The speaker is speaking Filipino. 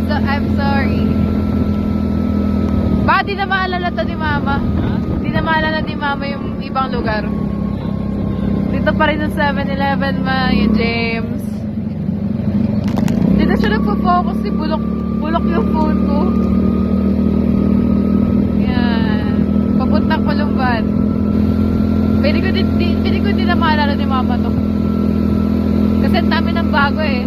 I'm sorry. Baka di na maalala to ni Mama. Di na maalala ni Mama yung ibang lugar. Dito pa rin sa 7-Eleven yung James. Dito siya nagpo-focus. Bulok yung phone ko. Yan. Papuntang Palumban. Pwede ko din na maalala ni Mama to. Kasi ang dami ng bago eh.